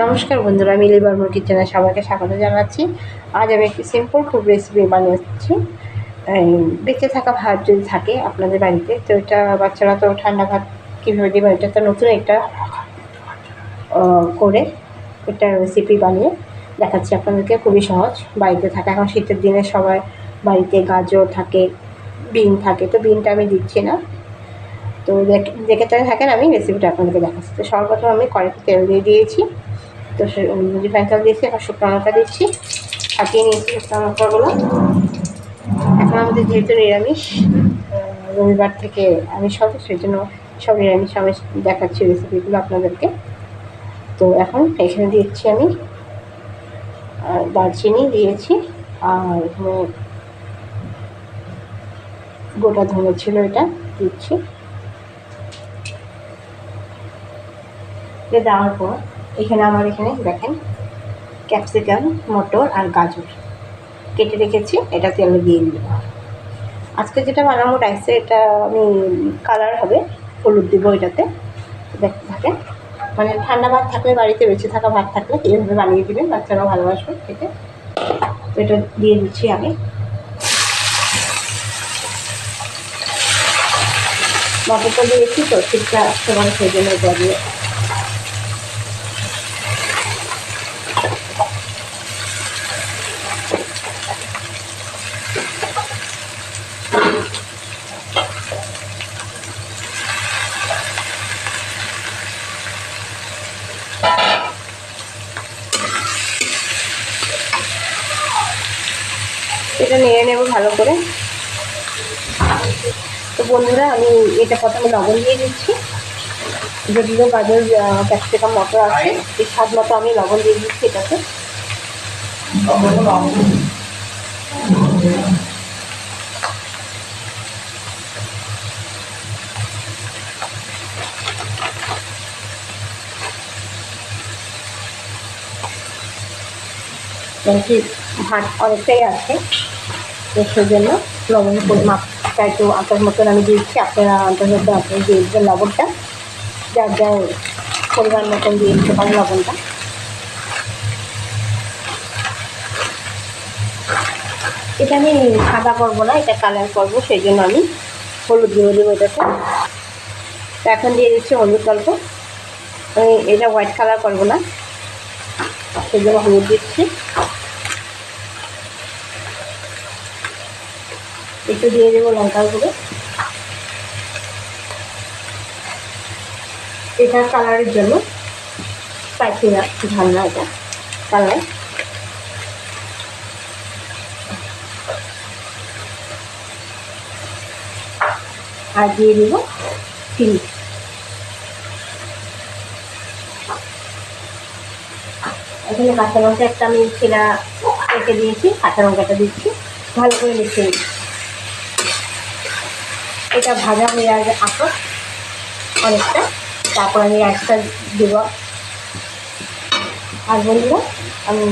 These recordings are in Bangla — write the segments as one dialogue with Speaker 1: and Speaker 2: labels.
Speaker 1: নমস্কার বন্ধুরা, আমি লিভার কিচেনে সবাইকে স্বাগত জানাচ্ছি। আজ আমি একটি সিম্পল খুব রেসিপি বানিয়েছি। বেঁচে থাকা ভাত যদি থাকে আপনাদের বাড়িতে, তো এটা বাচ্চারা তো ঠান্ডা ভাত কীভাবে দেবেন, এটা তো নতুন একটা করে একটা রেসিপি বানিয়ে দেখাচ্ছি আপনাদেরকে। খুবই সহজ, বাড়িতে থাকা। এখন শীতের দিনে সবাই বাড়িতে গাজর থাকে, বিন থাকে, তো বিনটা আমি দিচ্ছি না। তো দেখে থাকেন, আমি রেসিপিটা আপনাদেরকে দেখাচ্ছি। তো সর্বপ্রথম আমি কড়াইতে তেল দিয়ে দিয়েছি। তো রিফাইন তেল দিয়েছি, এখন শুকনো লঙ্কা দিচ্ছি, ছাটিয়ে নিয়েছি শুকনো লঙ্কাগুলো। এখন আমাদের যেহেতু নিরামিষ, রবিবার থেকে আমিষ হবে, সেই জন্য সব নিরামিষ আমিষ দেখাচ্ছি রেসিপিগুলো আপনাদেরকে। তো এখন এখানে দিচ্ছি আমি দারচিনি দিয়েছি, আর এখানে গোটা ধনে ছিল, এটা দিচ্ছি। দেওয়ার পর এখানে দেখেন ক্যাপসিকাম, মটর আর গাজর কেটে রেখেছি, এটা তেলে দিয়ে দিই। আজকে যেটা বানাবো রাইসে, এটা আমি কালার হবে, হলুদ দিব এটাতে। দেখতে থাকেন, মানে ঠান্ডা ভাত থাকলে, বাড়িতে বেঁচে থাকা ভাত থাকলে এইভাবে বানিয়ে দিবেন, বাচ্চারাও ভালোবাসবে খেতে। তো এটা দিয়ে দিচ্ছি আমি। মটরটা দিয়েছি, তো ঠিকটা আসতে পারে, সেই জন্য এটা দিয়ে এটা নেড়ে নেব ভালো করে। তো বন্ধুরা, আমি এটা প্রথমে লবণ দিয়ে দিচ্ছি। যদিও গাজর, ক্যাপসিকাম, মটর আছে, এই স্বাদ মতো আমি লবণ দিয়ে দিচ্ছি এটাতে। ভাত অনেকটাই আছে, তো সেই জন্য লবণের মাপটা একটু আটার মতন আমি দিচ্ছি। আপনারা আটার মধ্যে আপনি দিয়ে দেবেন লবণটা, যার যার পরিমাণ মতন দিয়ে দিতে পারেন লবণটা। এটা আমি সাদা করবো না, এটা কালার করবো, সেই জন্য আমি হলুদ দিয়ে দেবো এটাতে। তো এখন দিয়ে দিচ্ছি হলুদ অল্প, আমি এটা হোয়াইট কালার করবো না, সেই জন্য হলুদ দিচ্ছি। একটু দিয়ে দেবো লঙ্কার গুঁড়ো, এটা কালারের জন্য, স্পাইসি না, ঝাল না, এটা কালার। আর দিয়ে দেবো চিনি। এখানে কাঁচা লঙ্কা একটা আমি ছেঁড়া কেটে দিয়েছি, কাঁচা লঙ্কাটা দিচ্ছি, ভালো করে মিশিয়ে নিই। এটা ভাজা হয়ে আসো অনেকটা, তারপর আমি রাইসটা দেবো। আর বন্ধুরা, আমি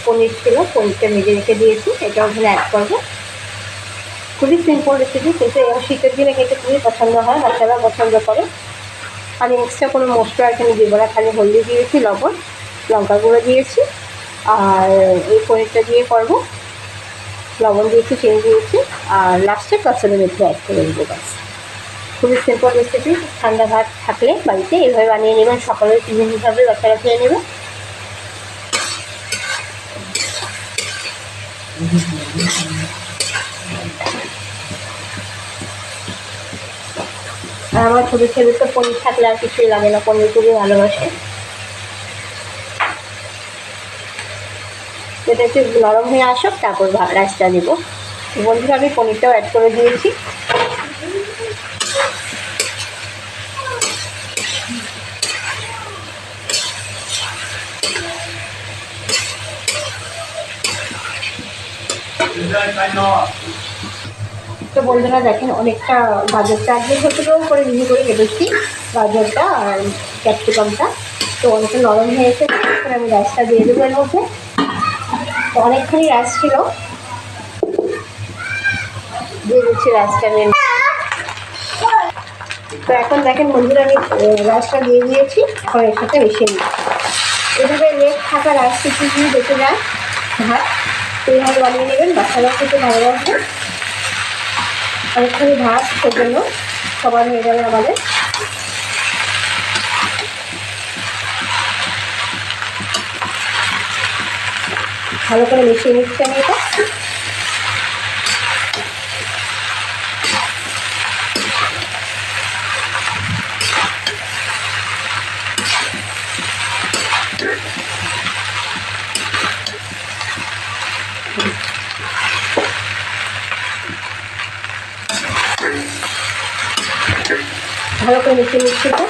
Speaker 1: পনির ছিল, পনিরটা ভেজে রেখে দিয়েছি, এটাও ওখানে অ্যাড করবো। খুবই সিম্পল রেসিপি, কিন্তু এবার শীতের দিনে খেতে খুবই পছন্দ হয়, বাচ্চারা পছন্দ করে। আমি এক্সট্রা কোনো মশলা এখানে দেবো না, খালি হলদি দিয়েছি, লবণ, লঙ্কা গুঁড়ো দিয়েছি, আর এই পনিরটা দিয়ে করবো। লবণ দিয়েছি, চিনি দিয়েছি, আর লাস্টে কাসুরি মেথি অ্যাড করে দেবো। ব্যাস, খুবই সিম্পল রেসিপি। ঠান্ডা ভাত থাকলে বাড়িতে এইভাবে বানিয়ে নেবেন, সকালের টিফিন হিসাবে বাচ্চারা খেয়ে নেবে। আর আমার ছোটো ছেলে তো পনির থাকলে আর কিছুই লাগে না, পনির খুবই ভালোবাসে। এটা একটু নরম হয়ে আসুক, তারপর রাইসটা দেবো। বন্ধুরা, আমি পনিরটাও অ্যাড করে দিয়েছি। তো বন্ধুরা দেখেন, অনেকটা গাজরটা আজকে ছোটো করে মিহি করে কেটেছি, গাজরটা আর ক্যাপসিকামটা। তো অনেকটা নরম হয়েছে, তারপরে আমি রাইসটা দিয়ে দেবো এর মধ্যে। তো অনেকখানি রাইস ছিল, দিয়ে দিচ্ছি রাইসটা নিয়ে। তো এখন দেখেন বন্ধুরা, আমি রাইসটা দিয়ে দিয়েছি, এখন এর সাথে মিশিয়ে নিচ্ছি। এভাবে লেগ থাকা রাইস কিছু বেঁচে যায় ভাত, এইভাবে বানিয়ে নেবেন, বাচ্চারাও খেতে ভালোবাসবে। অনেকখানি ভাত সেজন্য সবার হয়ে যাবে আমাদের। ভালো করে মিশিয়ে নিচ্ছি আমি এটা। ভালো করে মিশিয়ে নিচ্ছি এটা।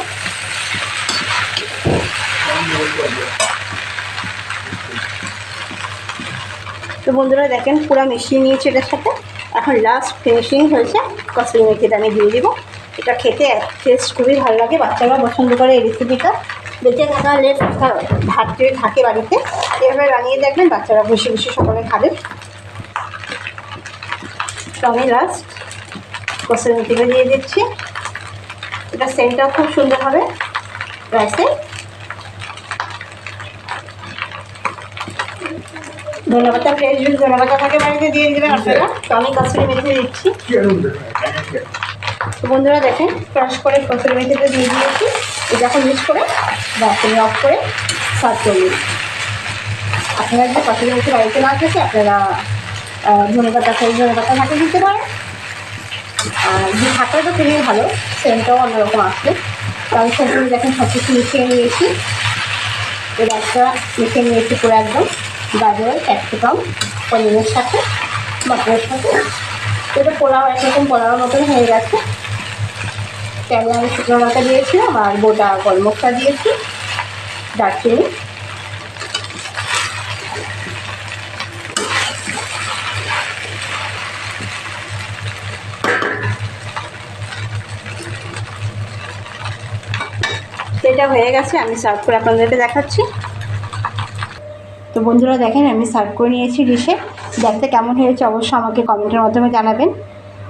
Speaker 1: তো বন্ধুরা দেখেন পুরো মিশিয়ে নিয়েছি এটার সাথে। এখন লাস্ট ফিনিশিং হয়েছে, কসুরি মেথিটা আমি দিয়ে দিব। এটা খেতে টেস্ট খুবই ভালো লাগে, বাচ্চারাও পছন্দ করে এই রেসিপিটা। বেঁচে থাকা লেট ভাত যদি থাকে বাড়িতে এভাবে বানিয়ে দেখবেন, বাচ্চারা খুশি খুশি সকলে খাবে। তো আমি লাস্ট কসুরি মেথিটা দিয়ে দিচ্ছি। এটা সেন্টটাও খুব সুন্দর হবে রাইসে। ধন্যবাদটা ফ্রেশ যদি ধন্যবাদটা থাকে বাড়িতে দিয়ে দেবেন আপনারা। তো আমি কসুরি মেথি দিচ্ছি। তো বন্ধুরা দেখেন ক্রাশ করে কসুরি মেথিটা দিয়ে দিয়েছি। এটা এখন মিক্স করে বাসনে অফ করে সার্ভ করবেন। আপনারা যদি কসুরি মেথি বাড়িতে না থাকে আপনারা ধন্যবাদটা ফ্রেশ ধন্যবাদটা থাকে দিতে পারেন। আর যে থাকলে তো খুবই ভালো, সেন্টটাও অন্যরকম আসবে। তো আমি সম্পূর্ণ দেখেন সব কিছু মিশিয়ে নিয়েছি। এই রাইসটা মিশিয়ে নিয়েছি পুরো একদম, গাজর, ক্যাপসিকাম, পনিরের সাথে, মটরের সাথে। এটা পোলাও একরকম পোলাওর মতন হয়ে গেছে। তেলে আমি শুকনো লঙ্কা দিয়েছিলাম আর গোটা গরমটা দিয়েছি, দারচিনি। এটা হয়ে গেছে, আমি সার্ভ করে আপনাদেরকে দেখাচ্ছি। তো বন্ধুরা দেখেন আমি সার্ভ করে নিয়েছি ডিশে। দেখতে কেমন হয়েছে অবশ্যই আমাকে কমেন্টের মাধ্যমে জানাবেন।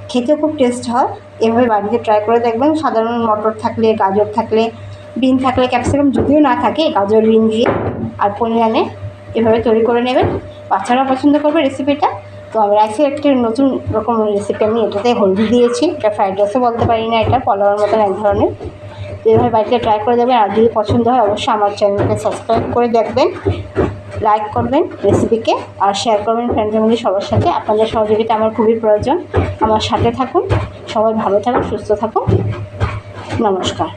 Speaker 1: খেতেও খুব টেস্ট হয়, এভাবে বাড়িতে ট্রাই করে দেখবেন। সাধারণ মটর থাকলে, গাজর থাকলে, বিন থাকলে, ক্যাপসিকাম যদিও না থাকে গাজর বিন দিয়ে আর পনির আনে এভাবে তৈরি করে নেবেন, বাচ্চারাও পছন্দ করবে রেসিপিটা। তো আমি রাইসের একটি নতুন রকম রেসিপি, আমি এটাতে হলদি দিয়েছি। এটা ফ্রাইড রাইসও বলতে পারি না, এটা পোলাওর মতন এক ধরনের। তো এভাবে বাড়িতে ট্রাই করে দেবেন। আর যদি পছন্দ হয় অবশ্যই আমার চ্যানেলকে সাবস্ক্রাইব করে দেখবেন, লাইক করবেন রেসিপিকে আর শেয়ার করবেন ফ্রেন্ড ফ্যামিলি সবার সাথে। আপনাদের সহযোগিতা আমার খুবই প্রয়োজন। আমার সাথে থাকুন, সবাই ভালো থাকুন, সুস্থ থাকুন। নমস্কার।